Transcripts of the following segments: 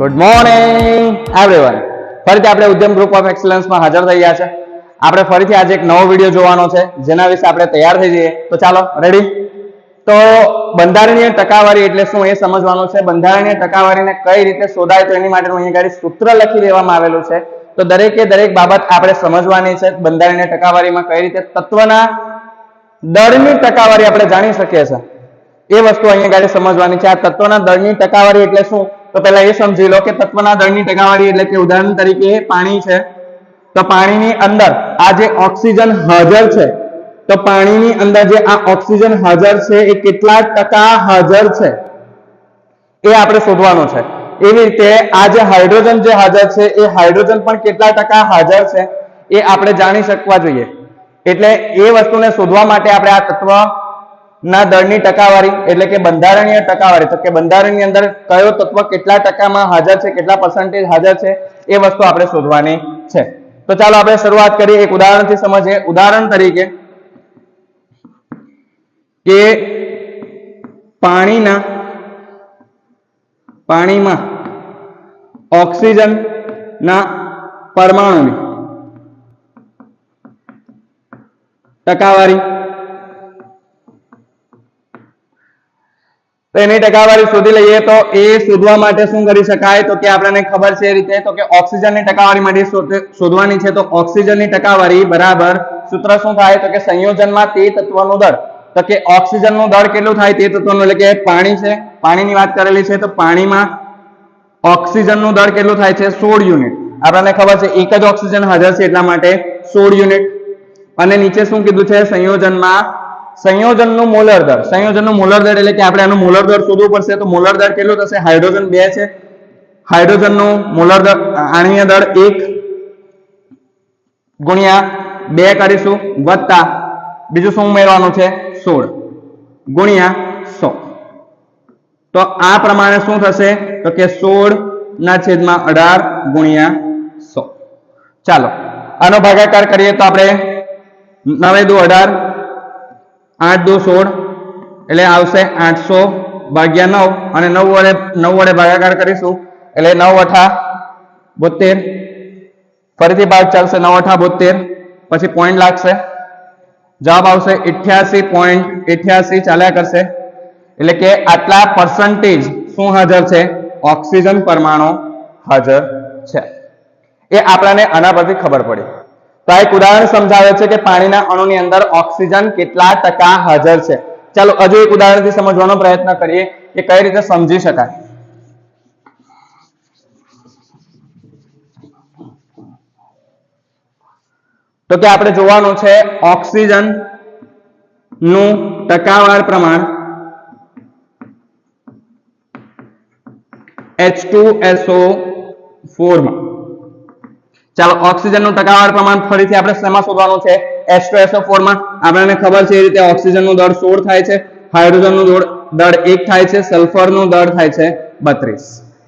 Good morning everyone. ફરીથી આપણે ઉદ્યમ group of એક્સલન્સમાં હાજર થઈ ગયા છે. આપણે ફરીથી આજે એક નવો વિડીયો જોવાનો છે જેના વિશે આપણે તૈયાર થઈ જઈએ. તો ચાલો રેડી. તો બંધારણીય ટકાવારી એટલે શું એ સમજવાનું છે. બંધારણીય ટકાવારીને કઈ રીતે શોધાય તો એની માટેનું અહીંયા ગાડી સૂત્ર લખી દેવામાં આવેલું છે. તો દરેકે દરેક બાબત આપણે સમજવાની છે. બંધારણીય ટકાવારીમાં કઈ રીતે તત્વના દળની ટકાવારી આપણે જાણી શકીએ છીએ એ વસ્તુ અહીંયા ગાડી સમજવાની છે. આ તત્વના દળની ટકાવારી એટલે શું તો પહેલા એ સમજી લો કે તત્વના દળની ટકાવારી એટલે કે ઉદાહરણ તરીકે પાણી છે તો પાણીની અંદર આ જે ઓક્સિજન હાજર છે તો પાણીની અંદર જે આ ઓક્સિજન હાજર છે એ કેટલા ટકા હાજર છે એ આપણે શોધવાનું છે. એવી રીતે આ જે હાઇડ્રોજન જે હાજર છે એ હાઇડ્રોજન પણ કેટલા ટકા હાજર છે એ આપણે જાણી શકવા જોઈએ. એટલે એ વસ્તુને શોધવા માટે આપણે આ તત્વના દળની ટકાવારી એટલે કે બંધારણીય ટકાવારી તો કે બંધારણની અંદર કયો તત્વ કેટલા ટકામાં હાજર છે કેટલા પર્સન્ટેજ હાજર છે એ વસ્તુ આપણે શોધવાની છે. તો ચાલો આપણે શરૂઆત કરીએ એક ઉદાહરણથી સમજીએ. ઉદાહરણ તરીકે કે પાણીમાં ઓક્સિજનના પરમાણુની ટકાવારી તો એની ટકાવારી શોધી લઈએ. તો એ શોધવા માટે શું કરી શકાય તો કે આપણને ખબર છે એ રીતે તો કે ઓક્સિજનની ટકાવારી માટે શોધવાની છે. તો ઓક્સિજનની ટકાવારી બરાબર સૂત્ર શું થાય તો કે સંયોજનમાં તે તત્વનું દળ તો કે ઓક્સિજનનું દળ કેટલું થાય તે તત્વનું એટલે કે પાણી છે પાણીની વાત કરેલી છે તો પાણીમાં ઓક્સિજનનું દળ કેટલું થાય છે 16 યુનિટ. આપણને ખબર છે એક જ ઓક્સિજન હાજર છે એટલા માટે 16 યુનિટ. અને નીચે શું કીધું છે સંયોજનમાં સંયોજનનું મોલર દળ. સંયોજનનું મોલર દળ એટલે કે આપણે આનું મોલર દળ શોધવું પડશે. તો મોલર દળ કેટલું થશે હાઇડ્રોજન 2 છે હાઇડ્રોજનનું મોલર દળ આણ્વીય દળ 1 ગુણ્યા 2 કરીશું વત્તા બીજું શું ઉમેરવાનું છે 16 ગુણ્યા 100. તો આ પ્રમાણે શું થશે તો કે 16/18 ગુણ્યા 100. ચાલો આનો ભાગાકાર કરીએ તો આપણે 9 દુ 18 8 દુ 16 એટલે આવશે 800 ભાગ્યા 9 અને 9 વડે ભાગાકાર કરીશું એટલે 9 8 72 ફરીથી ભાગ ચાલશે 9 8 72 પછી પોઈન્ટ લાગશે જવાબ આવશે 88.88 ચાલ્યા કરશે. એટલે કે આટલા પર્સન્ટેજ શું હાજર છે ઓક્સિજન પરમાણુ હાજર છે એ આપણને આના પરથી ખબર પડી. તો આ એક ઉદાહરણ સમજાવે છે કે પાણીના અણુની અંદર ઓક્સિજન કેટલા ટકા હાજર છે. ચાલો હજુ એક ઉદાહરણથી સમજવાનો પ્રયત્ન કરીએ કે કઈ રીતે સમજી શકાય. તો કે આપણે જોવાનું છે ઓક્સિજન નું ટકાવાર પ્રમાણ H2SO4 માં. ચાલો ઓક્સિજનનું ટકાવાર પ્રમાણ ફરીથી આપણે શેમાં શોધવાનું છે H2SO4 માં. આપણને ખબર છે એ રીતે ઓક્સિજનનું દળ 16 થાય છે હાઇડ્રોજનનું દળ 1 થાય છે સલ્ફરનું દળ થાય છે 32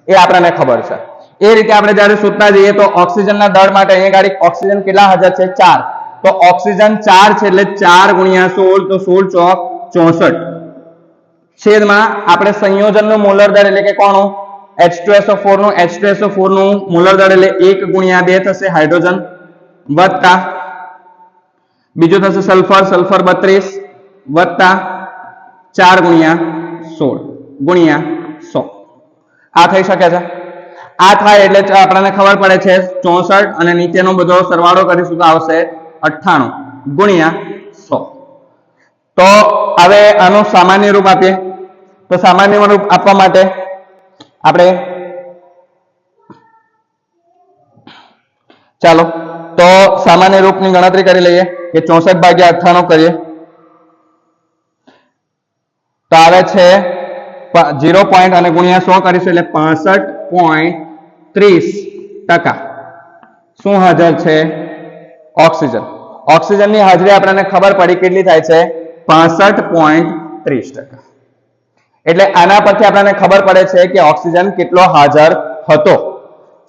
એ આપણને ખબર છે. એ રીતે આપણે જ્યારે શોધતા જઈએ તો ઓક્સિજનના દળ માટે અહીંયા ગાડી ઓક્સિજન કેટલા હાજર છે 4 તો ઓક્સિજન 4 છે એટલે 4 ગુણ્યા 16 તો 16 ચોક 64 છેદમાં આપણે સંયોજનનું મોલર દળ એટલે કે કોનું H2SO4 નું મોલર દળ એટલે 1 ગુણ્યા 2 થશે હાઇડ્રોજન વત્તા બીજું થશે સલ્ફર 32 વત્તા 4 ગુણ્યા 16 ગુણ્યા 100 આ થઈ શકે છે. આ થાય એટલે આપણને ખબર પડે છે 64 અને નીચેનો બધો સરવાળો કરીશું તો આવશે 98 ગુણ્યા 100. તો હવે આનું સામાન્ય રૂપ આપીએ. તો સામાન્ય રૂપ આપવા માટે આપણે ચાલો તો સામાન્ય રૂપની ગણતરી કરી લઈએ કે 64/98 કરીએ તો આવે છે 0 પોઈન્ટ અને ગુણ્યા 100 કરીશું એટલે 65.30% શું હાજર છે ઓક્સિજન. ઓક્સિજનની હાજરી આપણને ખબર પડી કેટલી થાય છે 65.30%. એટલે આના પરથી આપણને ખબર પડે છે કે ઓક્સિજન કેટલો હાજર હતો.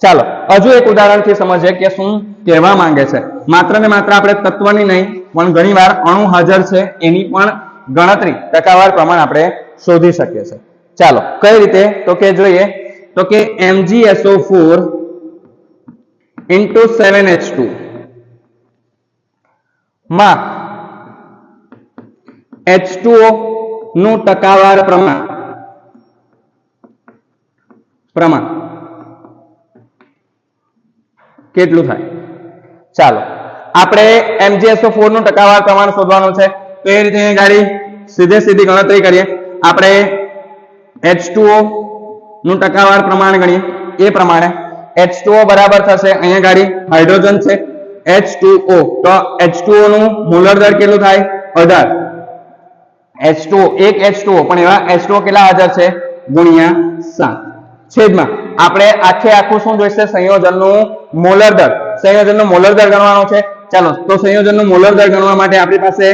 ચાલો હજુ એક ઉદાહરણથી સમજીએ કે શું કહેવા માંગે છે. માત્ર ને માત્ર આપણે તત્વની નહીં પણ ઘણીવાર અણુ હાજર છે એની પણ ગણતરી ટકાવાર પ્રમાણ આપણે શોધી શકીએ છીએ. ચાલો કઈ રીતે તો કે જોઈએ તો કે MgSO4 into 7H2 માં H2O નું ટકાવાર પ્રમાણ કેટલું થાય? ચાલો આપણે MgSO4 નું ટકાવાર પ્રમાણ શોધવાનું છે. તો એ રીતે ગાડી સીધી ગણતરી કરીએ. આપણે H2O નું ટકાવાર પ્રમાણ ગણીએ. એ પ્રમાણે H2O બરાબર થશે, અહીંયા ગાડી હાઇડ્રોજન છે H2O, તો H2O નું મોલર દર કેટલું થાય? 18. H2O એક H2O પણ એવા H2O કેટલા હાજર છે? ગુણ્યા 7 છેદમાં આપણે આખું શું જોઈશે? સંયોજનનું મોલર દર. સંયોજનનો મોલર દર ગણવાનો છે. ચાલો તો સંયોજનનો મોલર દર ગણવા માટે આપણી પાસે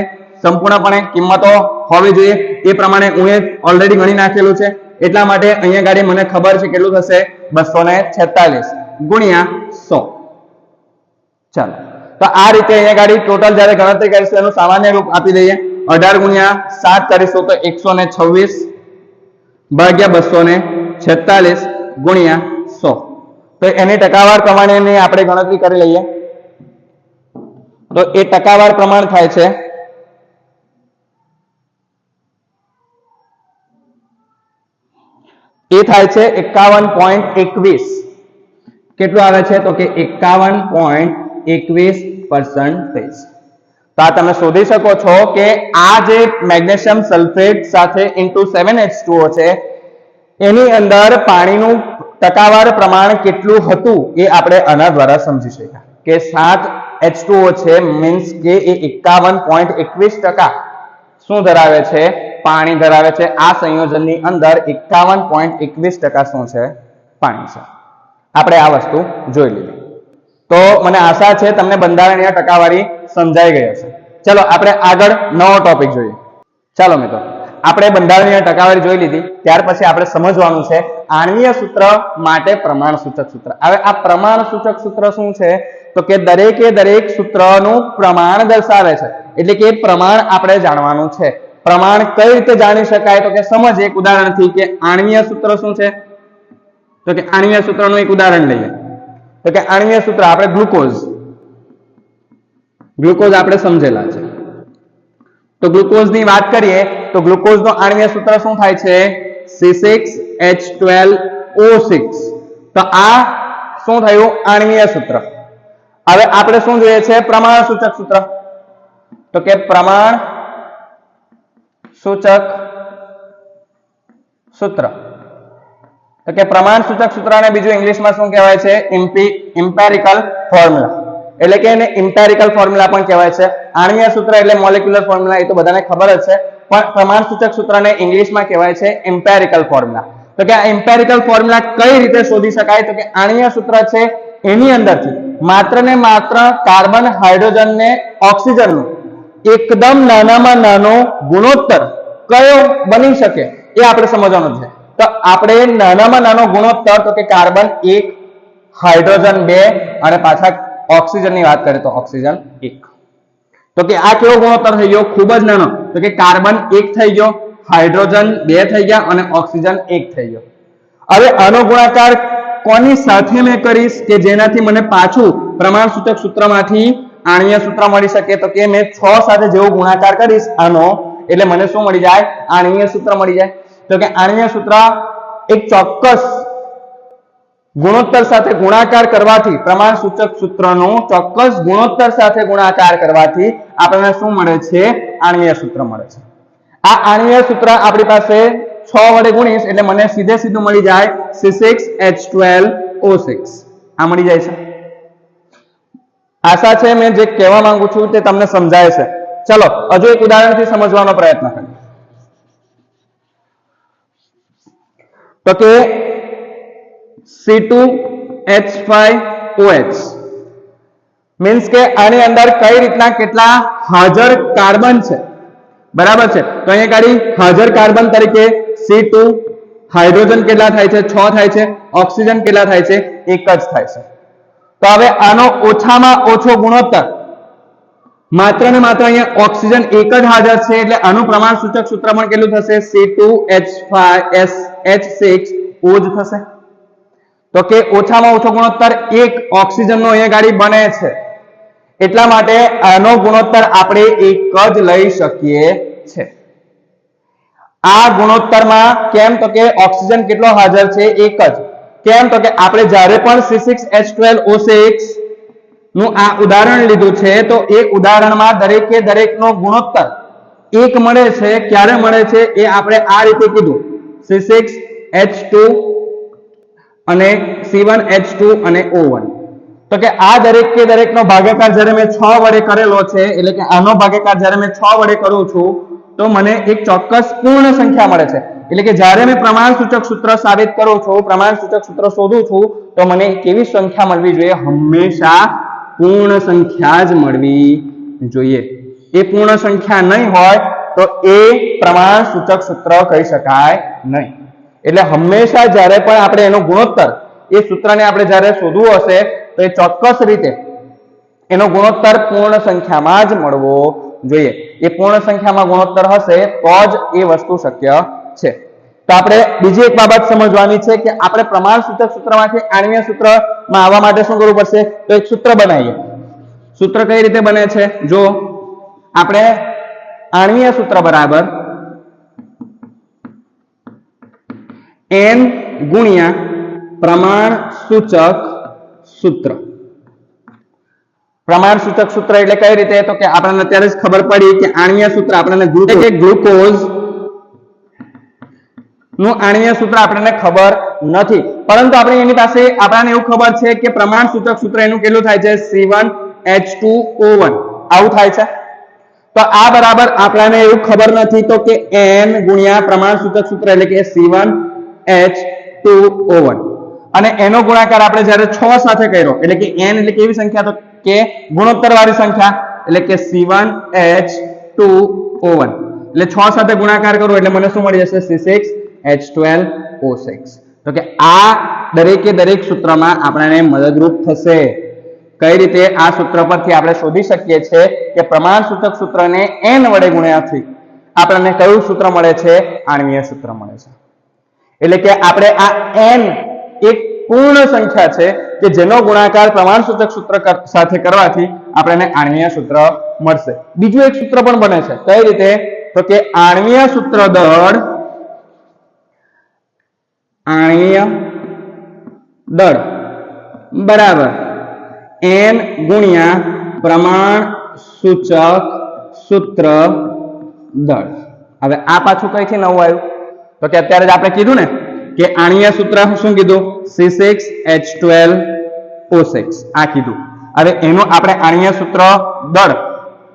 સંપૂર્ણપણે કિંમતો હોવી જોઈએ. એ પ્રમાણે હું ઓલરેડી ગણી નાખેલું છે, એટલા માટે અહીંયા ગાડી મને ખબર છે કેટલું થશે? 246 ગુણ્યા 100. ચાલો તો આ રીતે અહીંયા ગાડી ટોટલ જ્યારે ગણતરી કરીશું એનું સામાન્ય રૂપ આપી દઈએ. 18 ગુણ્યા 7 કરીશું તો 126 ભાગ્યા 246 ગુણ્યા 100. તો એની ટકાવાર પ્રમાણેની આપણે ગણતરી કરી લઈએ. તો એ ટકાવાર પ્રમાણ થાય છે એ થાય છે 51.21. કેટલું આવે છે? તો કે 51.21%. તો આ તમે શોધી શકો છો કે આ જે મેગ્નેશિયમ સલ્ફેટ સાથે ઇન્ટુ 7H2O છે એની અંદર પાણીનું ટકાવાર પ્રમાણ કેટલું હતું એ આપણે આના દ્વારા સમજી શક્યા કે 7H2O છે મીન્સ કે એ 51.21% શું ધરાવે છે? પાણી ધરાવે છે. આ સંયોજનની અંદર 51.21% શું છે? પાણી છે. આપણે આ વસ્તુ જોઈ લીધી. તો મને આશા છે તમને બંધારણીય ટકાવારી સમજાઈ ગઈ હશે. ચલો આપણે આગળ નવો ટોપિક જોઈએ. ચાલો મિત્રો, આપણે બંધારણીય ટકાવારી જોઈ લીધી. ત્યાર પછી આપણે સમજવાનું છે આણ્વીય સૂત્ર માટે પ્રમાણ સૂચક સૂત્ર. હવે આ પ્રમાણ સૂચક સૂત્ર શું છે? તો કે દરેક સૂત્રનું પ્રમાણ દર્શાવે છે. એટલે કે પ્રમાણ આપણે જાણવાનું છે. પ્રમાણ કઈ રીતે જાણી શકાય? તો કે સમજીએ એક ઉદાહરણથી કે આણ્વીય સૂત્ર શું છે. તો કે આણ્વીય સૂત્રનું એક ઉદાહરણ લઈએ. તો કે આણ્વીય સૂત્ર આપણે ગ્લુકોઝ આપણે સમજેલા છે. તો ગ્લુકોઝની વાત કરીએ તો ગ્લુકોઝનું આણ્વીય સૂત્ર શું થાય છે? C6H12O6. તો આ શું થયું? આણ્વીય સૂત્ર. હવે આપણે શું જોઈએ છે? પ્રમાણ સૂચક સૂત્ર. તો કે પ્રમાણ સૂચક સૂત્ર. તો કે પ્રમાણ સૂચક સૂત્રને બીજું ઇંગ્લિશમાં શું કહેવાય છે? ઇમ્પેરિકલ ફોર્મ્યુલા. એટલે કે એને ઇમ્પેરિકલ ફોર્મ્યુલા પણ કહેવાય છે. આણ્વીય સૂત્ર એટલે મોલેક્યુલર ફોર્મ્યુલા, એ તો બધાને ખબર જ છે, પણ પ્રમાણ સૂચક સૂત્રને ઇંગ્લિશમાં કહેવાય છે ઇમ્પેરિકલ ફોર્મ્યુલા. તો કે આ ઇમ્પેરિકલ ફોર્મ્યુલા કઈ રીતે શોધી શકાય? તો કે આણ્વીય સૂત્ર છે એની અંદરથી માત્ર ને માત્ર કાર્બન, હાઇડ્રોજન ને ઓક્સિજનનું એકદમ નાનામાં નાનો ગુણોત્તર કયો બની શકે એ આપણે સમજવાનું છે. તો આપણે નાનામાં નાનો ગુણોત્તર તો કે કાર્બન 1, હાઇડ્રોજન 2 અને પાછા ઓક્સિજનની વાત કરીએ તો ઓક્સિજન 1. તો કે આ કેવો ગુણોત્તર થઈ ગયો? ખૂબ જ નાનો. તો કે કાર્બન 1 થઈ ગયો, હાઇડ્રોજન 2 થઈ ગયા અને ઓક્સિજન 1 થઈ ગયો. હવે આનો ગુણાકાર કોની સાથે મેં કરીશ કે જેનાથી મને પાછું પ્રમાણ સૂચક સૂત્રમાંથી આણ્વીય સૂત્ર મળી શકે? તો કે મેં 6 સાથે જેવો ગુણાકાર કરીશ આનો, એટલે મને શું મળી જાય? આણ્વીય સૂત્ર મળી જાય. તો કે આણ્વીય સૂત્ર એક ચોક્કસ ગુણોત્તર સાથે ગુણાકાર કરવાથી, પ્રમાણ સૂચક સૂત્રનો ચોક્કસ ગુણોત્તર સાથે ગુણાકાર કરવાથી આપણને શું મળે છે? આણ્વીય સૂત્ર મળે છે. આ આણ્વીય સૂત્ર આપણી પાસે 6 વડે ગુણીશ એટલે મને સીધું મળી જાય C6H12O6. આ મળી જાય છે. આશા છે મેં જે કહેવા માંગુ છું તે તમને સમજાય છે. ચલો હજુ એક ઉદાહરણથી સમજવાનો પ્રયત્ન કરીએ. તો કે C2H5OH મીન્સ કે આની અંદર કઈ રીતના કેટલા હાજર કાર્બન છે, બરાબર છે? તો અહીંયા ગાડી હાજર કાર્બન તરીકે C2, હાઇડ્રોજન કેટલા થાય છે? 6 થાય છે. ઓક્સિજન કેટલા થાય છે? 1 જ થાય છે. તો હવે આનો ઓછામાં ઓછો ગુણોત્તર માત્ર ને માત્ર અહીંયા ઓક્સિજન 1 જ હાજર છે, એટલે આનું પ્રમાણ સૂચક સૂત્ર પણ કેટલું થશે? C2H5H6O જ થશે. તો કે ઓછામાં ઓછો ગુણોત્તર 1 ઓક્સિજનનો અહીંયા ગાડી બને છે, એટલા માટે આનો ગુણોત્તર આપણે 1 જ લઈ શકીએ છે. આ ગુણોત્તરમાં કેમ તો કે ઓક્સિજન કેટલો હાજર છે? 1 જ. કેમ તો કે આપણે જ્યારે પણ C6H12O6 નું આ ઉદાહરણ લીધું છે તો એ ઉદાહરણમાં દરેકે દરેકનો ગુણોત્તર 1 મળે છે. ક્યારે મળે છે એ આપણે આ રીતે કીધું, C6H2 અને C1H2 અને O1. તો કે આ દરેકે દરેકનો ભાગાકાર જ્યારે મેં 6 વડે કરેલો છે, એટલે કે આનો ભાગાકાર જ્યારે મેં 6 વડે કરું છું તો મને એક ચોક્કસ પૂર્ણ સંખ્યા મળે છે. એટલે કે જ્યારે મેં પ્રમાણસૂચક સૂત્ર સાબિત કરું છું, પ્રમાણસૂચક સૂત્ર શોધું છું, તો મને કેવી સંખ્યા મળવી જોઈએ? હંમેશા પૂર્ણ સંખ્યા જ મળવી જોઈએ. એ પૂર્ણ સંખ્યા નહીં હોય તો એ પ્રમાણસૂચક સૂત્ર કહી શકાય નહીં. એટલે હંમેશા જ્યારે પણ આપણે એનો ગુણોત્તર, એ સૂત્રને આપણે જ્યારે શોધવું હશે તો એ ચોક્કસ રીતે એનો ગુણોત્તર પૂર્ણ સંખ્યામાં જ મળવો જોઈએ. એ પૂર્ણ સંખ્યામાં ગુણોત્તર હશે તો જ એ વસ્તુ શક્ય છે. તો આપણે બીજી એક બાબત સમજવાની છે કે આપણે પ્રમાણસૂચક સૂત્રમાંથી આણ્વીય સૂત્રમાં આવવા માટે શું કરવું પડશે? તો એક સૂત્ર બનાવીએ. સૂત્ર કઈ રીતે બને છે? જો આપણે આણ્વીય સૂત્ર બરાબર n ગુણ્યા પ્રમાણસૂચક સૂત્ર. પ્રમાણસૂચક સૂત્ર એટલે કઈ રીતે? તો કે આપણને અત્યારે જ ખબર પડી કે આણ્વીય સૂત્ર આપણને ગ્લુકોઝ નું આણ્વીય સૂત્ર આપણને ખબર નથી, પરંતુ આપણે એની પાસે આપણને એવું ખબર છે કે પ્રમાણસૂચક સૂત્ર એનું કેટલું થાય છે? C1H2O1. આવું થાય છે. તો આ બરાબર આપણને એવું ખબર નથી તો કે n ગુણ્યા પ્રમાણસૂચક સૂત્ર એટલે કે C1H2O1 અને એનો ગુણાકાર આપણે જ્યારે 6 સાથે કર્યો, એટલે કે n એટલે કેવી સંખ્યા? તો કે ગુણોત્તર વાળી સંખ્યા, એટલે કે C1H2O1 એટલે 6 સાથે ગુણાકાર કરું એટલે મને શું મળી જશે? C6H12O6. તો કે આ દરેકે દરેક સૂત્રમાં આપણને મદદરૂપ થશે. કઈ રીતે? આ સૂત્ર પરથી આપણે શોધી શકીએ છીએ કે પ્રમાણસૂચક સૂત્રને n વડે ગુણ્યાથી આપણને કયું સૂત્ર મળે છે? આણ્વીય સૂત્ર મળે છે. એટલે કે આપણે આ n એક પૂર્ણ સંખ્યા છે કે જેનો ગુણાકાર પ્રમાણસૂચક સૂત્ર સાથે કરવાથી આપણને આણ્વીય સૂત્ર મળશે. બીજું એક સૂત્ર પણ બને છે. કઈ રીતે? તો કે આણ્વીય સૂત્ર દળ બરાબર n ગુણ્યા પ્રમાણસૂચક સૂત્ર દળ. હવે આ પાછું કઈથી નવું આવ્યું? તો કે અત્યારે જ આપણે કીધું ને કે આણ્વીય સૂત્ર શું કીધું? C6H12O6 આ કીધું. હવે એનું આપણે આણ્વીય સૂત્ર દળ,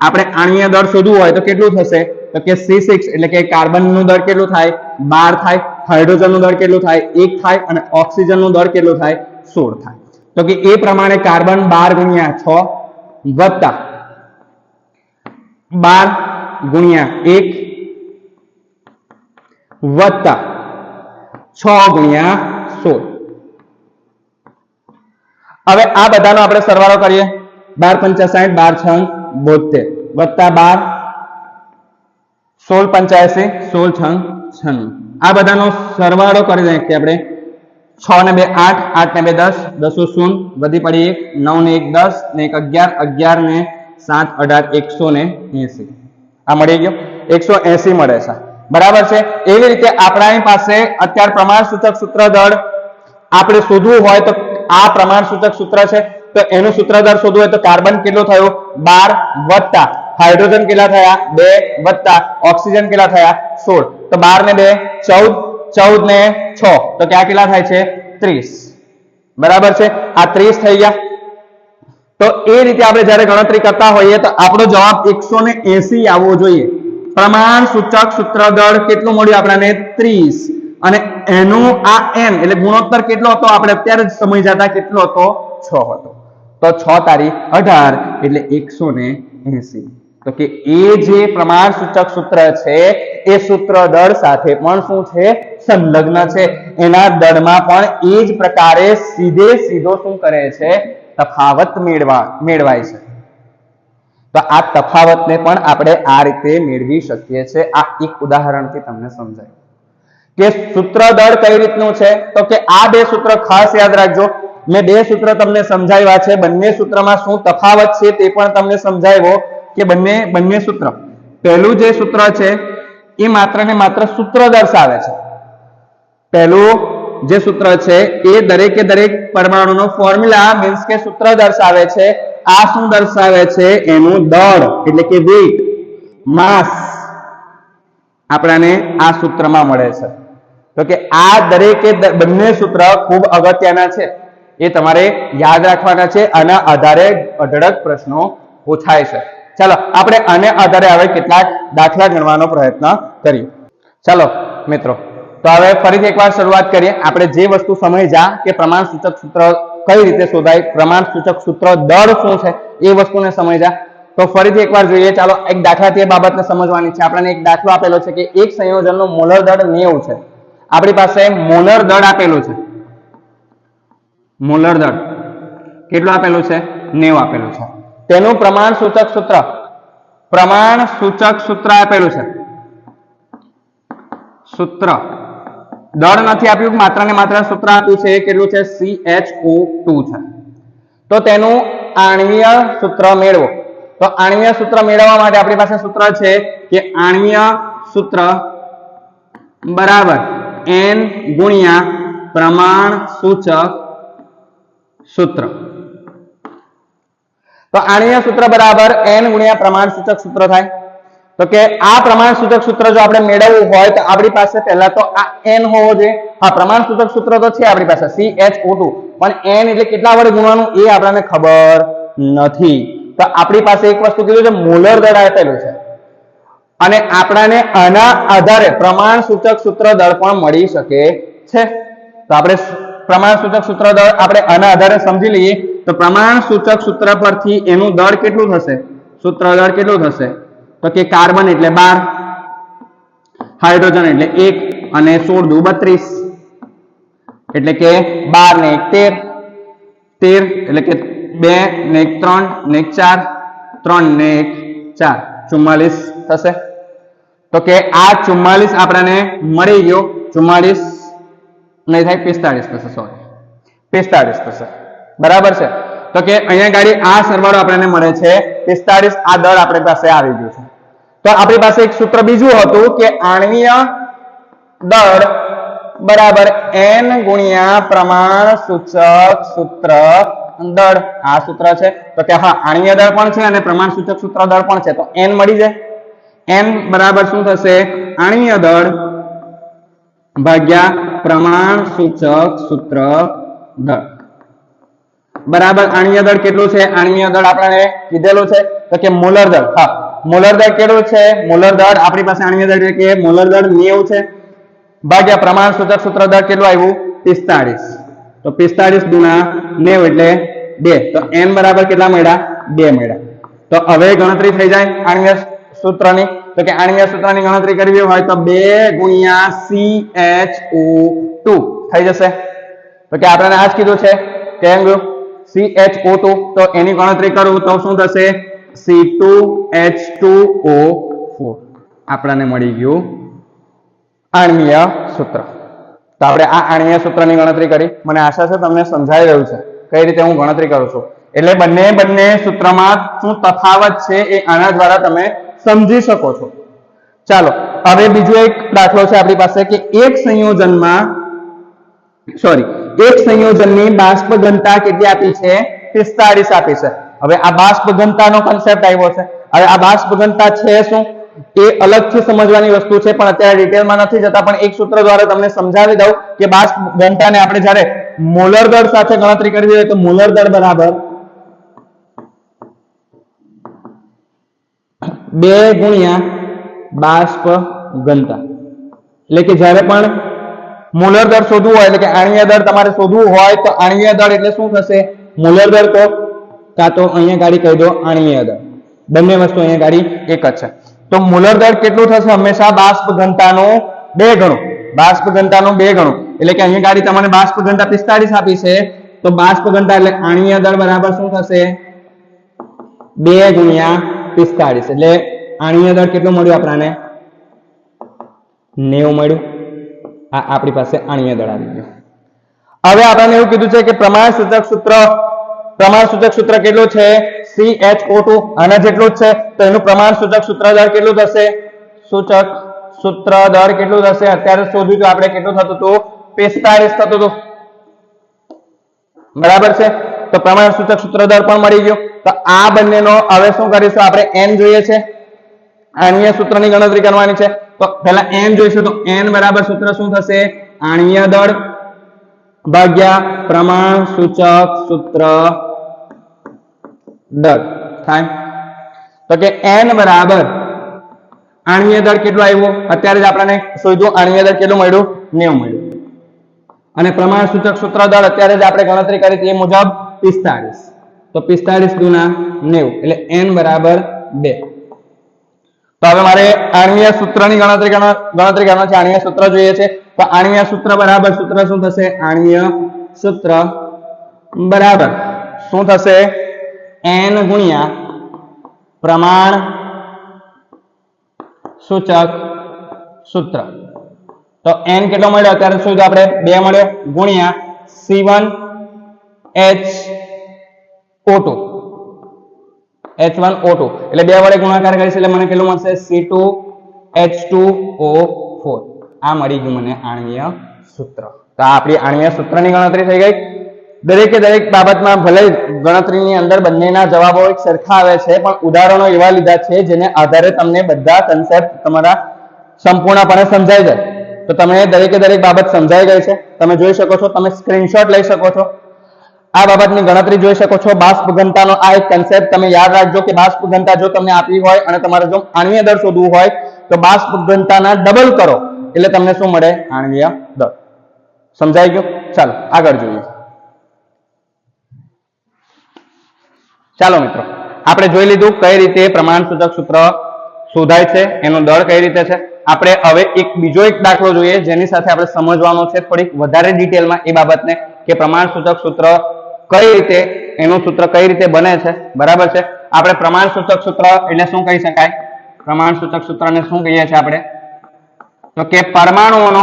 આપણે આણ્વીય દળ શોધવું હોય તો કેટલું થશે? તો કે C6 એટલે કે કાર્બનનું દળ કેટલું થાય? 12 થાય. હાઇડ્રોજનનું દળ કેટલું થાય? 1 થાય. અને ઓક્સિજનનું દળ કેટલું થાય? 16 થાય. તો કે એ પ્રમાણે કાર્બન 12 ગુણ્યા 6 વત્તા 12 ગુણ્યા 1 વત્તા 6 ગુણ્યા 16. હવે આ બધાનો આપણે સરવાળો કરીએ. 12 × 5 = 12 × 6 = 72 વત્તા 12 16 × 85 16 × 96. આ બધાનો સરવાળો કરી નાખીએ આપણે. 6 ને 2 8, 8 ને 2 10, 10 0 વધી પડી 1, 9 ને 1 10 ને 1 11, 11 ને 7 18 180. આ મળી ગયો. 180 મળે છે. બરાબર છે. એવી રીતે આપણી પાસે અત્યારે પ્રમાણસૂચક સૂત્ર દળ આપણે શોધવું હોય તો આ પ્રમાણસૂચક સૂત્ર છે, તો એનું સૂત્ર દળ શોધવું હોય તો કાર્બન કેટલું થયું? 12 વત્તા હાઇડ્રોજન કેટલા થયા? 2 વત્તા ઓક્સિજન કેટલા થયા? 16. તો 12 ને 2 14, 14 ને 6 તો ક્યાં કેટલા થાય છે? 30. બરાબર છે. આ 30 થઈ ગયા. તો એ રીતે આપણે જ્યારે ગણતરી કરતા હોઈએ તો આપણો જવાબ 180 આવવો જોઈએ. પ્રમાણસૂચક સૂત્ર દળ કેટલું મળ્યું આપણને? 30. અને એનું આ n એટલે ગુણોત્તર કેટલો હતો? આપણે અત્યારે જ સમજી જતા કેટલો હતો? 6 હતો. તો 6 તારીખ 18 એટલે 180. તો કે એ જે પ્રમાણસૂચક સૂત્ર છે એ સૂત્ર દળ સાથે પણ શું છે? સંલગ્ન છે. એના દળમાં પણ એ જ પ્રકારે સીધો શું કરે છે? તફાવત મેળવાય છે. તો આ તફાવતને પણ આપણે આ રીતે મેળવી શકીએ છીએ. આ એક ઉદાહરણથી તમને સમજાય કે સૂત્ર દળ કઈ રીતનું છે, તો કે આ બે સૂત્ર ખાસ યાદ રાખજો. મેં બે સૂત્ર તમને સમજાવ્યા છે, બંને સૂત્રમાં શું તફાવત છે તે પણ તમને સમજાવ્યો કે બંને સૂત્ર. પહેલું જે સૂત્ર છે એ માત્ર ને માત્ર સૂત્ર દર્શાવે છે. પહેલું જે સૂત્ર છે એ દરેકે દરેક પરમાણુનો ફોર્મ્યુલા મીન્સ કે સૂત્ર દર્શાવે છે. આ શું દર્શાવે છે? એનું દળ એટલે કે વેઇટ, માસ આપણાને આ સૂત્રમાં મળે છે. તો કે આ દરેકે બંને સૂત્ર ખૂબ અગત્યના છે, એ તમારે યાદ રાખવાના છે. આના આધારે અઢળક પ્રશ્નો પૂછાય છે. ચાલો આપણે આને આધારે હવે કેટલાક દાખલા ગણવાનો પ્રયત્ન કરીએ. ચાલો મિત્રો, તો હવે ફરીથી એકવાર શરૂઆત કરીએ. આપણે જે વસ્તુ સમજ્યા કે પ્રમાણ સૂચક સૂત્ર કઈ રીતે શોધાય, પ્રમાણ સૂચક સૂત્ર દળ શું છે એ વસ્તુને સમજ્યા. તો ફરીથી એકવાર જોઈએ. ચાલો એક દાખલાથી એ બાબતને સમજવાની છે. આપણને એક દાખલો આપેલો છે કે એક સંયોજનનું મોલર દળ 90 છે. આપણી પાસે મોલર દળ આપેલું છે. મોલર દળ કેટલું આપેલું છે? 90 આપેલું છે. તેનું પ્રમાણ સૂચક સૂત્ર આપેલું છે. સૂત્ર દળ નથી આપ્યું, માત્ર ને માત્ર સૂત્ર આપ્યું છે. કેટલું છે? CHO2 છે. તો તેનું આણ્વીય સૂત્ર મેળવો. તો આણ્વીય સૂત્ર મેળવવા માટે આપણી પાસે સૂત્ર છે કે આણ્વીય સૂત્ર બરાબર n ગુણ્યા પ્રમાણ સૂચક સૂત્ર. તો આણ્વીય સૂત્ર બરાબર n ગુણ્યા પ્રમાણ સૂચક સૂત્ર થાય. તો કે આ પ્રમાણ સૂચક સૂત્ર જો આપણે મેળવવું હોય તો આપણી પાસે પહેલા તો આ n હોવો જોઈએ. હા, પ્રમાણ સૂચક સૂત્ર તો છે આપણી પાસે CHO2, પણ n એટલે કેટલા વડે ગુણવાનું એ આપણને ખબર નથી. તો આપણી પાસે એક વસ્તુ કીધું છે, મોલર દળ આપેલું છે, અને આપણાને આના આધારે પ્રમાણ સૂચક સૂત્ર દળ પણ મળી શકે છે. તો આપણે પ્રમાણ સૂચક સૂત્ર દળ આપણે આના આધારે સમજી લઈએ. તો પ્રમાણ સૂચક સૂત્ર પરથી એનું દળ કેટલું થશે? સૂત્ર દળ કેટલું થશે? તો કે કાર્બન એટલે 12, હાઇડ્રોજન એટલે 1 અને 16 દુ 32, એટલે કે 12 ને 1 13 એટલે કે 2 ને 1 3 ને 1 4 3 ને 1 4 44 થશે. તો કે આ 44 આપણને મળી ગયો. 44 નહીં થાય 45 થશે, સોરી 45 થશે. બરાબર છે. તો કે અહીંયા ગાડી આ સરવાળો આપણને મળે છે 45. આ દળ આપણી પાસે આવી ગયું છે. તો આપણી પાસે એક સૂત્ર બીજું હતું કે આણ્વીય દળ બરાબર n ગુણ્યા પ્રમાણ સૂચક સૂત્ર દળ. આ સૂત્ર છે. તો કે હા, આણ્વીય દળ પણ છે અને પ્રમાણ સૂચક સૂત્ર દળ પણ છે. તો n મળી જાય. n બરાબર શું થશે? આણ્વીય દળ ભાગ્યા પ્રમાણ સૂચક સૂત્ર દળ બરાબર આણ્વીય દળ કેટલું છે? આણ્વીય દળ આપણે કીધેલું છે તો કે મોલર દળ. હા, મોલર દળ કેટલું છે? મોલર દળ આપણી પાસે આણ્વીય દળ એટલે કે મોલર દળ 90 છે ભાગ્યા પ્રમાણ સૂચક સૂત્ર દળ કેટલું આવ્યું? 45. તો 45 ગુણ્યા 90 એટલે 2. તો n બરાબર કેટલા મળ્યા? 2 મળ્યા. તો હવે ગણતરી થઈ જાય આણ્વીય સૂત્રની. તો કે આણ્વીય સૂત્રની ગણતરી કરવી હોય તો 2 ગુણ્યા CHO2 થઈ જશે. તો કે આપણને આ જ કીધું છે કે CHO2. તો એની ગણતરી કરું તો શું થશે? C2H2O4 આપણને મળી ગયું આણ્વીય સૂત્ર. તો આપણે આ આણ્વીય સૂત્રની ગણતરી કરી. મને આશા છે તમને સમજાઈ રહ્યું છે કઈ રીતે હું ગણતરી કરું છું. એટલે બંને સૂત્રમાં શું તફાવત છે એ આના દ્વારા તમે સમજી શકો છો. ચાલો હવે બીજો એક દાખલો છે આપણી પાસે કે એક સંયોજનની બાષ્પ ઘનતા કેટલી આપી છે? 45 આપી છે. હવે આ બાષ્પ ઘનતાનો કન્સેપ્ટ આવ્યો છે. હવે આ બાષ્પ ઘનતા છે શું એ અલગથી સમજવાની વસ્તુ છે, પણ અત્યારે ડિટેલમાં નથી જતા. પણ એક સૂત્ર દ્વારા તમને સમજાવી દઉં કે બાષ્પ ઘનતાને આપણે જ્યારે મોલર દળ સાથે ગણતરી કરવી હોય તો મોલર દળ બરાબર 2 ગુણ્યા બાષ્પ ઘનતા. એટલે કે જ્યારે પણ મોલર દળ શોધવું હોય એટલે કે આણ્વીય દળ તમારે શોધવું હોય તો આણ્વીય દળ એટલે શું થશે? મોલર દળ તો કાં તો અહીંયા ગાડી કહી દો આણ્વીય દળ. બંને વસ્તુ અહીંયા ગાડી એક જ છે. તો મોલર દળ કેટલું થશે? હંમેશા બાષ્પ ઘનતાનું 2 ગણું. બાષ્પ ઘનતાનું 2 ગણું એટલે કે અહીંયા ગાડી તમને બાષ્પ ઘનતા 45 આપી છે. તો બાષ્પ ઘનતા એટલે આણ્વીય દળ બરાબર શું થશે? 2 ગુણ્યા 45. એટલે આણ્વીય દળ કેટલું મળ્યું આપણને? 90 મળ્યું. આ આપણી પાસે આણીય દળ આવી ગયું. હવે આપણને એવું કીધું છે કે પ્રમાણસૂચક સૂત્ર કેટલું છે? CH2 આના જેટલું જ છે. તો એનું પ્રમાણસૂચક સૂત્ર દળ કેટલું થશે? સૂચક સૂત્ર દળ કેટલું થશે? અત્યારે શોધ્યું તો આપણે કેટલું થતું હતું? 45 થતું હતું. બરાબર છે. તો પ્રમાણસૂચક સૂત્ર દળ પણ મળી ગયો. તો આ બંનેનો હવે શું કરીશું? આપણે n જોઈએ છે, આણીય સૂત્રની ગણતરી કરવાની છે. તો પહેલા n જોઈશું. તો n બરાબર સૂત્ર શું થશે? આણીય દળ ભાગ્યા પ્રમાણસૂચક સૂત્ર દળ થાય. તો કે n બરાબર આણીય દળ કેટલું આવ્યું? અત્યારે જ આપણને શોધ્યું. આણીય દળ કેટલું મળ્યું? 90 મળ્યું. અને પ્રમાણસૂચક સૂત્ર દળ અત્યારે જ આપણે ગણતરી કરી હતી એ મુજબ 45. તો 45 દુના 90 એટલે n બરાબર 2. તો હવે મારે આણીય સૂત્રની ગણતરી કરવાની છે. આણીય સૂત્ર જોઈએ છે. તો આણીય સૂત્ર બરાબર સૂત્ર શું થશે? આણીય સૂત્ર બરાબર શું થશે? n ગુણ્યા પ્રમાણ સૂચક સૂત્ર. તો n કેટલો મળ્યો? અત્યારે શું આપણે 2 મળ્યો ગુણ્યા C1H2 H1O2 એટલે 2 વડે ગુણાકાર કરીશ એટલે મને કેટલું મળશે? C2H2O4. આ મળી ગયું મને આણીય સૂત્ર. તો આ આપણી આણીય સૂત્રની ગણતરી થઈ ગઈ. દરેકે દરેક બાબતમાં ભલે ગણતરીની અંદર બંનેના જવાબો એક સરખા આવે છે, પણ ઉદાહરણો એવા લીધા છે જેને આધારે તમને બધા કન્સેપ્ટ તમારા સંપૂર્ણપણે સમજાઈ જાય. તો તમે દરેકે દરેક બાબત સમજાઈ ગઈ છે. તમે જોઈ શકો છો, તમે સ્ક્રીનશોટ લઈ શકો છો, આ બાબતની ગણતરી જોઈ શકો છો. બાષ્પ ઘનતાનો આ એક કન્સેપ્ટ તમે યાદ રાખજો કે બાષ્પ ઘનતા જો તમને આપી હોય અને તમારે જો આણીય દળ શોધવું હોય તો બાષ્પ ઘનતાના ડબલ કરો એટલે તમને શું મળે? આણીય દળ. સમજાઈ ગયું? ચાલો આગળ જોઈએ. ચાલો મિત્રો, આપણે જોઈ લીધું કઈ રીતે પ્રમાણસૂચક સૂત્ર શોધાય છે, એનો દળ કઈ રીતે છે. આપણે હવે બીજો એક દાખલો જોઈએ જેની સાથે આપણે સમજવાનો છે થોડીક વધારે ડિટેલમાં એ બાબતને કે પ્રમાણસૂચક સૂત્ર કઈ રીતે, એનું સૂત્ર કઈ રીતે બને છે. બરાબર છે. આપણે પ્રમાણસૂચક સૂત્ર એટલે શું કહી શકાય? પ્રમાણસૂચક સૂત્રને શું કહીએ છીએ આપણે? તો કે પરમાણુઓનો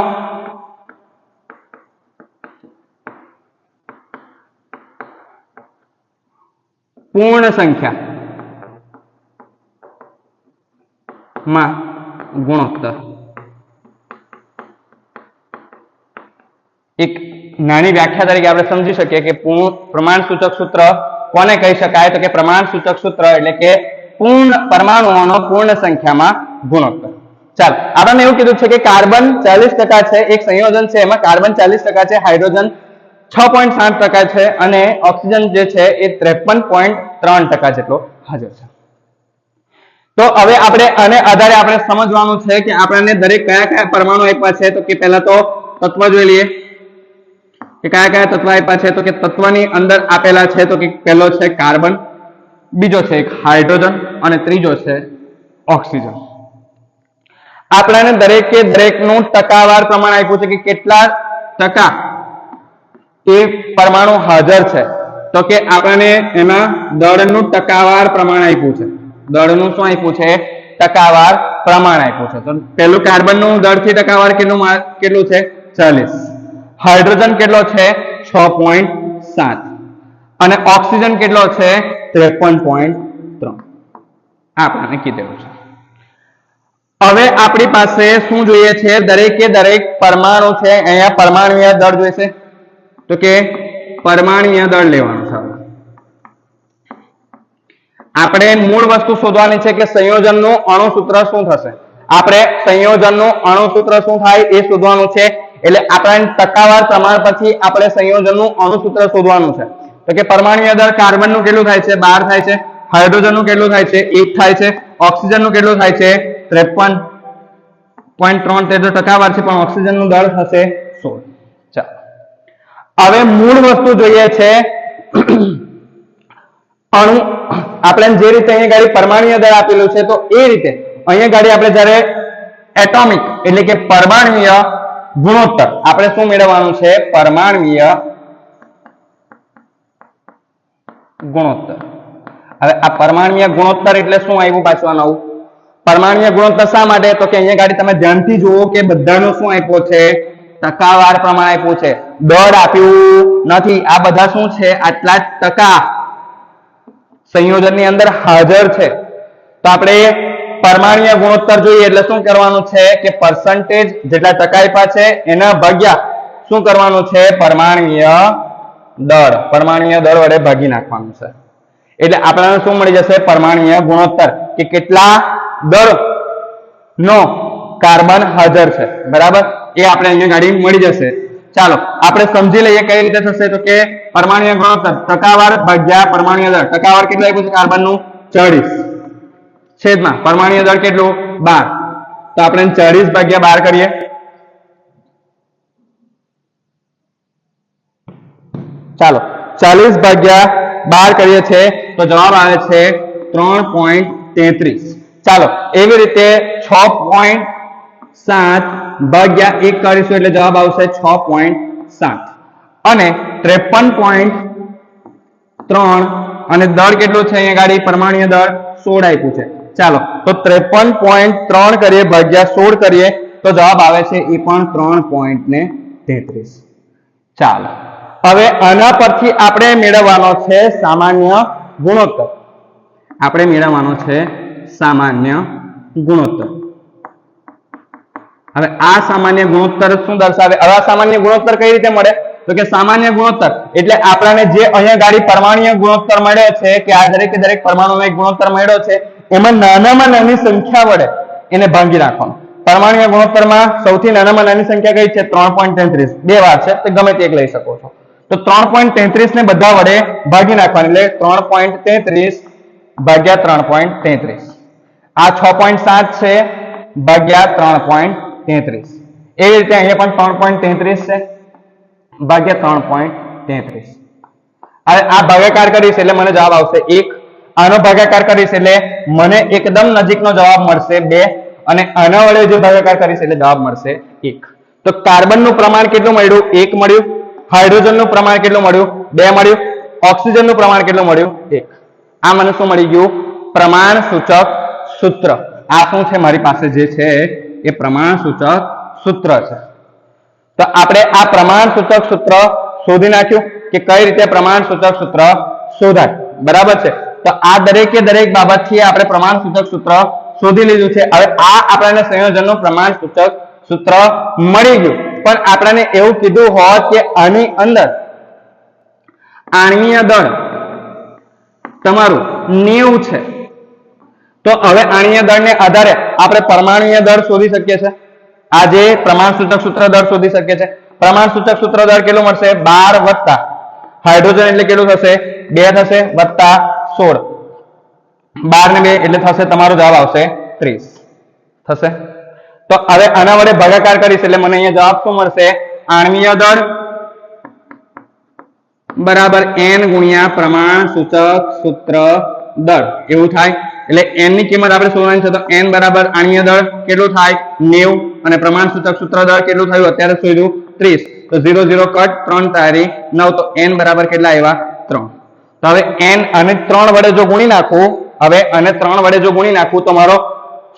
પૂર્ણ સંખ્યા માં ગુણોત્તર. એક નાની વ્યાખ્યા તરીકે આપણે સમજી શકીએ કે પ્રમાણસૂચક સૂત્ર કોને કહી શકાય? તો કે પ્રમાણસૂચક સૂત્ર એટલે કે પૂર્ણ પરમાણુઓનો પૂર્ણ સંખ્યામાં ગુણોત્તર. ચાલો, આપણને એવું કીધું છે કે કાર્બન 40% છે, એક સંયોજન છે, એમાં કાર્બન 40% છે, હાઇડ્રોજન 6.7% છે અને ઓક્સિજન જે છે એ 53.3% જેટલો હાજર છે. તો હવે આપણે આને આધારે આપણે સમજવાનું છે કે આપણને દરેક કયા કયા પરમાણુ આપ્યા છે. તો કે પહેલા તો તત્વ જોઈ લઈએ કે કયા કયા તત્વ આપ્યા છે. તો કે તત્વની અંદર આપેલા છે તો કે પહેલો છે કાર્બન, બીજો છે એક હાઇડ્રોજન અને ત્રીજો છે ઓક્સિજન. આપણને દરેકે દરેકનું ટકાવાર પ્રમાણ આપ્યું છે કે કેટલા ટકા એ પરમાણુ હાજર છે. તો કે આપણને એમાં દળનું ટકાવાર પ્રમાણ આપ્યું છે. દળનું શું આપ્યું છે? ટકાવાર પ્રમાણ આપ્યું છે. તો પહેલું કાર્બનનું દળથી ટકાવાર કેટલું છે? 40. હાઇડ્રોજન કેટલો છે? 6.7 અને ઓક્સિજન કેટલો છે? 53.3. આપણને કીધેલું છે. હવે આપણી પાસે શું જોઈએ છે? દરેકે દરેક પરમાણુ છે, અહીંયા પરમાણુય દળ જોઈશે. તો કે પરમાણુય દળ લેવાનું છે. આપણે મૂળ વસ્તુ શોધવાની છે કે સંયોજનનું અણુસૂત્ર શું થશે. આપણે સંયોજનનું અણુસૂત્ર શું થાય એ શોધવાનું છે. એટલે આપણે ટકાવાર પ્રમાણ પછી આપણે સંયોજનનું અણુસૂત્ર શોધવાનું છે. તો કે પરમાણુય દળ કાર્બનનું કેટલું થાય છે? 12 થાય છે. હાઇડ્રોજનનું કેટલું થાય છે? 1 થાય છે. ઓક્સિજનનું કેટલું થાય છે? 53.3. તે તો ટકાવાર છે પણ ઓક્સિજનનું દળ થશે 16. ચાલો, હવે મૂળ વસ્તુ જોઈએ છે અણુ. આપણે જે રીતે અહીંયા ગાડી પરમાણુય દળ આપેલું છે તો એ રીતે અહીંયા ગાડી આપણે જ્યારે એટોમિક એટલે કે પરમાણુય ગુણોત્તર આપણે શું મેળવવાનું છે? પરમાણુય ગુણોત્તર. હવે આ પરમાણુય ગુણોત્તર એટલે શું આવ્યું પાછું નવું? પરમાણુય ગુણોત્તર શા માટે? તો કે અહીંયા ગાડી તમે ધ્યાનથી જુઓ કે બધાનો શું આપ્યો છે? ટકાવાર પ્રમાણ આપ્યું છે, દળ આપ્યું નથી. આ બધા શું છે? આટલા ટકા સંયોજનની અંદર હાજર છે. તો આપણે પરમાણ્વીય ગુણોત્તર જોઈએ એટલે શું કરવાનું છે કે પર્સન્ટેજ જેટલા ટકા આપ્યા છે એના ભાગ્યા શું કરવાનું છે? પરમાણ્વીય દળ વડે ભાગી નાખવાનું છે. એટલે આપણને શું મળી જશે? પરમાણ્વીય ગુણોત્તર, કે કેટલા દળ નો કાર્બન હાજર છે. બરાબર, એ આપણે અહીંયા ગાડી મળી જશે. ચાલો આપણે સમજી લઈએ કઈ રીતે થશે. તો કે પરમાણ્વીય ગુણોત્તર ટકાવાર ભાગ્યા પરમાણ્વીય દળ. ટકાવાર કેટલું આપ્યું છે કાર્બન નું? 40 છેદમાં પરમાણ્વીય દળ કેટલું? 12. તો આપણે 40 ભાગ્યા 12 કરીએ. ચાલો 40 ભાગ્યા 12 કરીએ છે તો જવાબ આવે છે 3.33. ચાલો એવી રીતે 6.7 ભાગ્યા 1 કરીશું એટલે જવાબ આવશે 6.7 અને 53.3 અને દળ કેટલું છે અહીંયા ગાડી? પરમાણ્વીય દળ 16 આપ્યું છે. ચાલો તો 53.3 કરીએ ભાગ્યા 16 કરીએ તો જવાબ આવે છે એ પણ 3.33. ચાલો હવે આના પરથી આપણે મેળવવાનો છે સામાન્ય ગુણોત્તર. આપણે મેળવવાનો છે સામાન્ય ગુણોત્તર. હવે આ સામાન્ય ગુણોત્તર શું દર્શાવે? હવે આ સામાન્ય ગુણોત્તર કઈ રીતે મળે? તો કે સામાન્ય ગુણોત્તર એટલે આપણને જે અહીંયા ગાડી પરમાણ્વીય ગુણોત્તર મળ્યો છે કે આ દરેકે દરેક પરમાણુનો એક ગુણોત્તર મળ્યો છે એમાં નાનામાં નાની સંખ્યા વડે એને ભાંગી નાખવાનો. પરમાણ્વીય ગુણોત્તરમાં સૌથી નાનામાં નાની સંખ્યા કઈ છે? 3.33. બે વાર છે તો ગમે તે એક લઈ શકો છો. તો 3.33 ને બધા વડે ભાગી નાખવાની એટલે 3.33 ભાગ્યા 3.33. આ 6.7 છે ભાગ્યા 3.33. એવી રીતે અહીંયા પણ 3.33 છે ભાગ્યા 3.33. હવે આ ભાગાકાર કરીશ એટલે મને જવાબ આવશે 1. આનો ભાગાકાર કરીશ એટલે મને એકદમ નજીકનો જવાબ મળશે 2 અને આના વડે જો ભાગાકાર કરીશ એટલે જવાબ મળશે 1. તો કાર્બનનું પ્રમાણ કેટલું મળ્યું? 1 મળ્યું. હાઇડ્રોજનનું પ્રમાણ કેટલું મળ્યું? 2 મળ્યું. ઓક્સિજનનું પ્રમાણ કેટલું મળ્યું? 1. આ મને શું મળી ગયું? પ્રમાણ સૂચક સૂત્ર. આ શું છે? મારી પાસે જે છે એ પ્રમાણ સૂચક સૂત્ર છે. તો આપણે આ પ્રમાણ સૂચક સૂત્ર શોધી નાખ્યું કે કઈ રીતે પ્રમાણ સૂચક સૂત્ર શોધાય. બરાબર છે. તો આ દરેકે દરેક બાબતથી આપણે પ્રમાણ સૂચક સૂત્ર શોધી લીધું છે. હવે આ આપણને સંયોજનનું પ્રમાણ સૂચક સૂત્ર મળી ગયું. પણ આપણને એવું કીધું હોત કે આની અંદર આણ્વીય દળ તમારું 90 છે તો હવે આણ્વીય દળને આધારે આપણે પરમાણ્વીય દળ શોધી શકીએ છીએ. આ જે પ્રમાણ સૂચક સૂત્ર દળ શોધી શકીએ છીએ. પ્રમાણ સૂચક સૂત્ર દળ કેટલું મળશે? 12 વત્તા હાઇડ્રોજન એટલે કેટલું થશે? 2 થશે વત્તા 16. 12 ને 2 એટલે થશે તમારો જવાબ આવશે 30 થશે. તો હવે આના વડે ભાગાકાર કરીશ એટલે મને અહીંયા જવાબ શું મળશે? આણ્વીય દળ બરાબર n ગુણ્યા પ્રમાણ સૂચક સૂત્ર દળ એવું થાય. એટલે n ની કિંમત આપણે શોધવાની છે તો n બરાબર આણ્વીય દળ કેટલું થાય? 90 અને પ્રમાણ સૂચક સૂત્ર દળ કેટલું થયું? અત્યારે શોધ્યું 30. તો 0 0 કટ 3 તારી 9 તો n બરાબર કેટલા આવ્યા? 3. તો હવે n અને 3 વડે જો ગુણી નાખું, હવે અને 3 વડે જો ગુણી નાખું તો મારો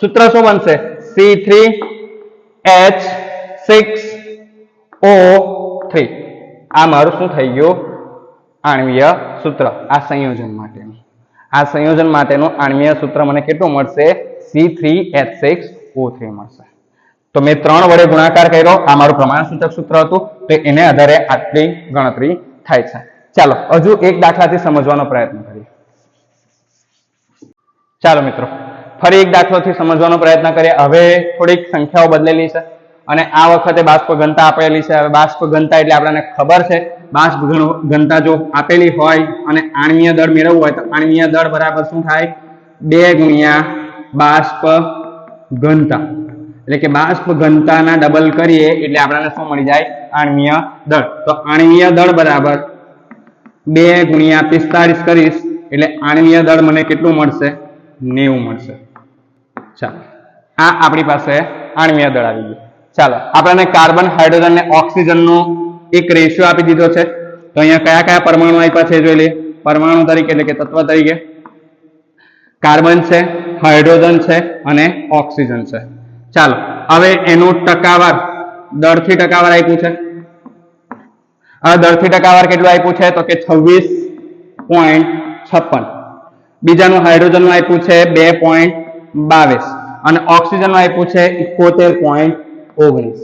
સૂત્ર શું બનશે? C3H6O3. આ મારું શું થઈ ગયું? આણ્વીય સૂત્ર. આ સંયોજન માટેનું આણ્વીય સૂત્ર મને કેટલું મળશે? C3H6O3 મળશે. તો મેં 3 વડે ગુણાકાર કર્યો. આ મારું પ્રમાણ સૂચક સૂત્ર હતું તો એને આધારે આટલી ગણતરી થાય છે. ચાલો હજુ એક દાખલાથી સમજવાનો પ્રયત્ન કરીએ. ચાલો મિત્રો ફરી એક દાખલોથી સમજવાનો પ્રયત્ન કરીએ. હવે થોડીક સંખ્યાઓ બદલેલી છે અને આ વખતે બાષ્પ ઘનતા આપેલી છે. હવે બાષ્પ ઘનતા એટલે આપણને ખબર છે બાષ્પ ઘનતા જો આપેલી હોય અને આણ્વીય દળ મેળવવું હોય તો આણ્વીય દળ બરાબર શું થાય? 2 ગુણ્યા બાષ્પ ઘનતા. એટલે કે બાષ્પ ઘનતાના ડબલ કરીએ એટલે આપણને શું મળી જાય? આણ્વીય દળ. તો આણ્વીય દળ બરાબર 2 ગુણ્યા 45 કરીશ એટલે આણ્વીય દળ મને કેટલું મળશે? 90 મળશે. ચાલો આ આપણી પાસે આણ્વીય દળ આવી ગયું. ચાલો આપણને કાર્બન, હાઇડ્રોજન અને ઓક્સિજનનો એક રેશિયો આપી દીધો છે. તો અહીંયા કયા કયા પરમાણુ આપ્યા છે જોઈ લઈએ. પરમાણુ તરીકે એટલે કે તત્વ તરીકે કાર્બન છે, હાઇડ્રોજન છે અને ઓક્સિજન છે. ચાલો હવે એનું ટકાવાર દરથી ટકાવાર આપ્યું છે. હવે દરથી ટકાવાર કેટલું આપ્યું છે તો કે 26.56. બીજાનું હાઇડ્રોજનનું આપ્યું છે 2.22 અને ઓક્સિજનનું આપ્યું છે 71.19.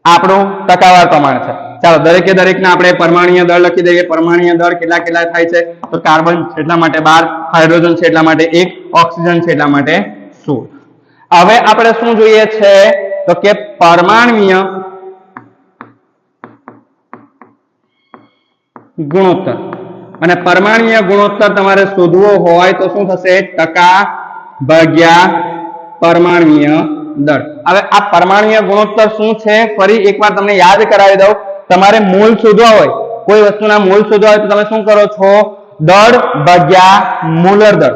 આપણું ટકાવાર પ્રમાણ છે. ચાલો દરેકે દરેકને આપણે પરમાણુય દળ લખી દઈએ. પરમાણુય દળ કેટલા કેટલા થાય છે તો કાર્બન છે એટલા માટે 12, હાઇડ્રોજન છે એટલા માટે 1, ઓક્સિજન છે એટલા માટે 16. હવે આપણે શું જોઈએ છે તો કે પરમાણુય ગુણોત્તર. અને પરમાણુય ગુણોત્તર તમારે શોધવો હોય તો શું થશે? ટકા ભાગ્યા પરમાણુય દળ. હવે આ પરમાણુય ગુણોત્તર શું છે ફરી એકવાર તમને યાદ કરાવી દઉં. તમારે મોલ શોધવા હોય, કોઈ વસ્તુના મોલ શોધવા હોય તો તમે શું કરો છો? દળ ભાગ્યા મોલર દળ,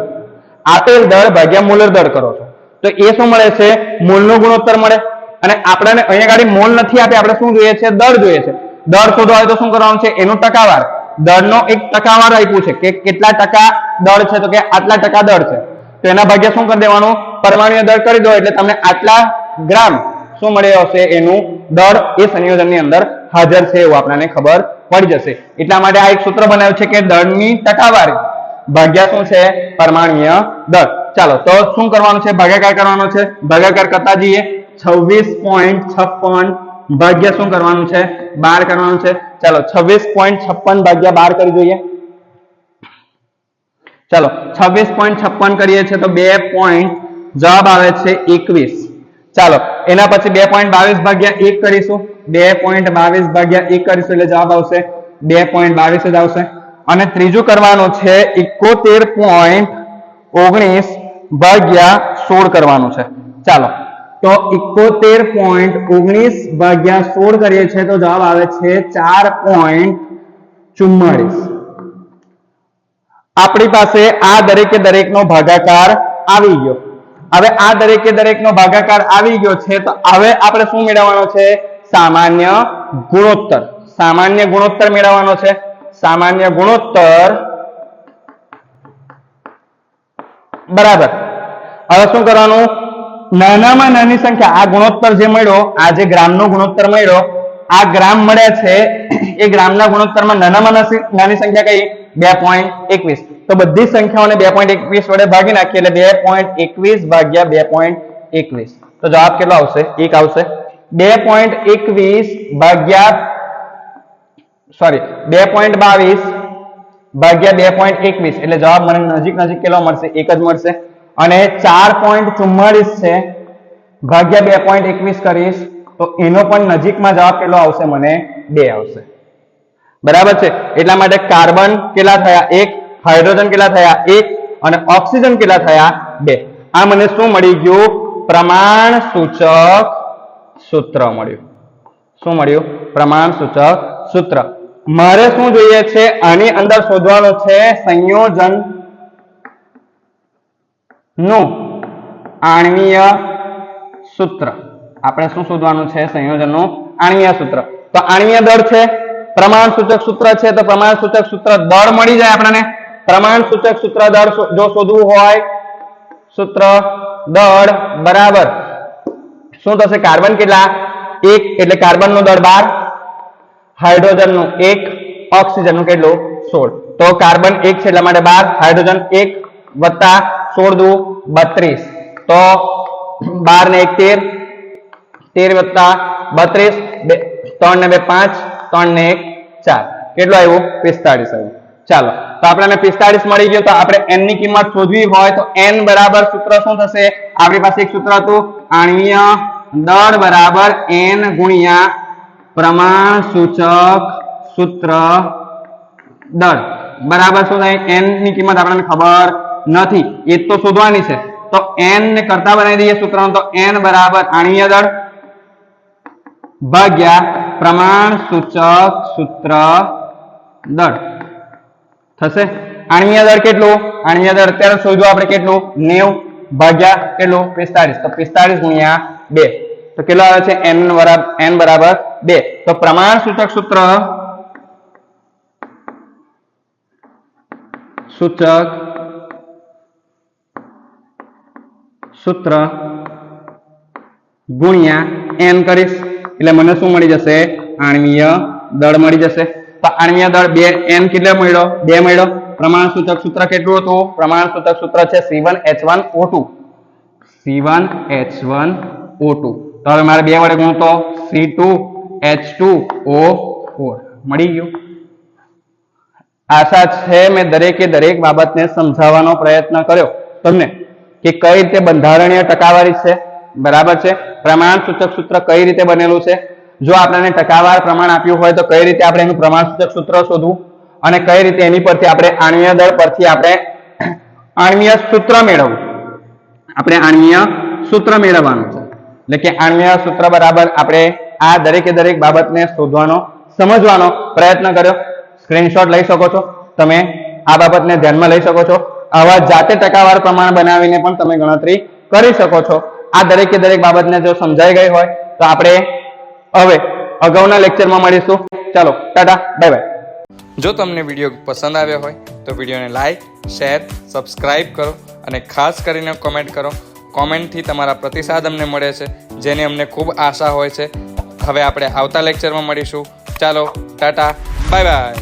આપેલ દળ ભાગ્યા મોલર દળ કરો છો તો એ શું મળે છે? મોલનો ગુણોત્તર મળે. અને આપણને અહીંયા ગાડી મોલ નથી આપે, આપણે શું જોઈએ છે? દળ જોઈએ છે. દળ શોધવા હોય તો શું કરવાનું છે? એનું ટકાવાર. દળનો એક ટકાવાર આપ્યું છે કે કેટલા ટકા દળ છે તો કે આટલા ટકા દળ છે તો એના ભાગ્યા શું કરી દેવાનું? પરમાણુય દળ કરી દો એટલે તમને આટલા ગ્રામ શું મળે હશે? એનું દળ એ સંયોજનની અંદર હાજર છે એવું આપણને ખબર પડી જશે. એટલા માટે આ એક સૂત્ર બનાવ્યું છે કે દળની ટકાવારી ભાગ્યા શું છે? પરમાણુય દળ. ચાલો તો શું કરવાનું છે? ભાગાકાર કરવાનો છે. ભાગાકાર કરતા જઈએ. 26.56 ભાગ્યા શું કરવાનું છે? 12 કરવાનું છે. ચાલો 26.56 ભાગ્યા 12 કરી જોઈએ. ચાલો 26.56 કરીએ છીએ તો 2. જવાબ આવે છે 21. ચાલો એના પછી 2.22 ભાગ્યા 1 કરીશું. 2.22 ભાગ્યા 1 કરીશું એટલે જવાબ આવશે 2.22 જ આવશે. અને ત્રીજું કરવાનું છે 71.19 ભાગ્યા 16 કરવાનું છે. ચાલો તો 71.19 ભાગ્યા 16 કરીએ છીએ તો જવાબ આવે છે 4.44. આપણી પાસે આ દરેકે દરેકનો ભાગાકાર આવી ગયો. હવે આ દરેકે દરેકનો ભાગાકાર આવી ગયો છે તો હવે આપણે શું મેળવવાનો છે? સામાન્ય ગુણોત્તર. સામાન્ય ગુણોત્તર મેળવવાનો છે. સામાન્ય ગુણોત્તર બરાબર. હવે શું કરવાનું? નાનામાં નાની સંખ્યા, આ ગુણોત્તર જે મળ્યો, આ જે ગ્રામનો ગુણોત્તર મળ્યો, આ ગ્રામ મળ્યા છે એ ગ્રામના ગુણોત્તરમાં નાનામાં નાની સંખ્યા કઈ? 2.21. તો બધી સંખ્યાઓને 2.21 વડે ભાગી નાખીએ એટલે 2.21 ભાગ્યા 2.21 તો જવાબ કેટલો આવશે? 1 આવશે. 2.21 ભાગ્યા 2.22 ભાગ્યા 2.21 એટલે જવાબ મને નજીક નજીક કેટલો મળશે? 1 જ મળશે. અને 4.44 છે ભાગ્યા 2.21 કરીશ તો એનો પણ નજીકમાં જવાબ કેટલો આવશે? મને 2 આવશે. બરાબર છે. એટલા માટે કાર્બન કેટલા થયા? 1, હાઇડ્રોજન કેટલા થયા? 1 અને ઓક્સિજન કેટલા થયા? 2. આ મને શું મળી ગયું? પ્રમાણ સૂચક સૂત્ર મળ્યું. શું મળ્યું? પ્રમાણ સૂચક સૂત્ર. મારે શું જોઈએ છે? આની અંદર શોધવાનું છે સંયોજન નું આણ્વીય સૂત્ર. આપણે શું શોધવાનું છે? સંયોજનનું આણ્વીય સૂત્ર. તો આણ્વીય દળ છે, પ્રમાણ સૂચક સૂત્ર છે તો પ્રમાણ સૂચક સૂત્ર દળ મળી જાય આપણને. પ્રમાણ સૂચક સૂત્ર દળ જો શોધવું હોય, સૂત્ર દળ બરાબર શું થશે? કાર્બન કેટલા? 1 એટલે કાર્બન નું દળ 12, હાઇડ્રોજન નું 1, ઓક્સિજન નું કેટલું? 16. તો કાર્બન 1 છે એટલા માટે 12, હાઇડ્રોજન 1 વત્તા 16 દુ 32 તો 12 ને 1 13 વત્તા 32 3 ને 2 5 3 ને 1 4 કેટલું આવ્યું? 45 આવ્યું. ચાલો તો આપણને 45 મળી ગયો. તો આપણે n ની કિંમત શોધવી હોય તો n બરાબર સૂત્ર શું થશે? આપણી પાસે એક સૂત્ર હતું આણ્વીય દળ બરાબર n ગુણ્યા પ્રમાણ સૂચક સૂત્ર દળ બરાબર શું થાય? n ની કિંમત આપણને ખબર નથી, એ તો શોધવાની છે. તો n ને કરતા બનાવી દઈએ સૂત્રનો. તો n બરાબર આણ્વીય દળ ભાગ્યા પ્રમાણ સૂચક સૂત્ર દળ થશે. આણ્વીય દળ કેટલું? આણ્વીય દળ અત્યારે શોધ્યું આપણે કેટલું? 90 ભાગ્યા કેટલું? 45. તો 45 ગુણ્યા 2 તો કેટલો આવે છે? n બરાબર 2. તો પ્રમાણ સૂચક સૂત્ર ગુણ્યા n કરીશ એટલે મને શું મળી જશે? આણ્વીય દળ મળી જશે. તો આણ્વીય દળ 2 n કેટલો મળ્યો? 2 મળ્યો. પ્રમાણસૂચક સૂત્ર કેટલું હતું? પ્રમાણસૂચક સૂત્ર છે C1H1O2. C1H1O2. તો હવે મારે 2 વડે ગુણતો C2H2O4 મળી ગયું. આશા છે મેં દરેકે દરેક બાબતને સમજાવવાનો પ્રયત્ન કર્યો તમને કે કઈ રીતે બંધારણીય ટકાવારી છે, બરાબર છે. પ્રમાણસૂચક સૂત્ર કઈ રીતે બનેલું છે, જો આપણને ટકાવાર પ્રમાણ આપ્યું હોય તો કઈ રીતે આપણે એનું પ્રમાણસૂચક સૂત્ર શોધવું અને કઈ રીતે એની પરથી આપણે આણ્વીય દળ પરથી આપણે આણ્વીય સૂત્ર મેળવવું. આપણે આણ્વીય સૂત્ર મેળવવાનું છે. એટલે કે આણ્વીય સૂત્ર બરાબર આપણે આ દરેકે દરેક બાબતને શોધવાનો સમજવાનો પ્રયત્ન કર્યો. સ્ક્રીનશોટ લઈ શકો છો, તમે આ બાબતને ધ્યાનમાં લઈ શકો છો. આવા જાતે ટકાવાર પ્રમાણ બનાવીને પણ તમે ગણતરી કરી શકો છો. આ દરેકે દરેક બાબતને જો સમજાઈ ગઈ હોય તો આપણે હવે અગાઉના લેક્ચરમાં મળીશું. ચાલો ટાટા, બાય બાય. જો તમને વિડીયો પસંદ આવ્યો હોય તો વિડીયોને લાઈક, શેર, સબસ્ક્રાઇબ કરો અને ખાસ કરીને કોમેન્ટ કરો. કોમેન્ટથી તમારા પ્રતિસાદ અમને મળે છે, જેની અમને ખૂબ આશા હોય છે. હવે આપણે આવતા લેક્ચરમાં મળીશું. ચાલો ટાટા, બાય બાય.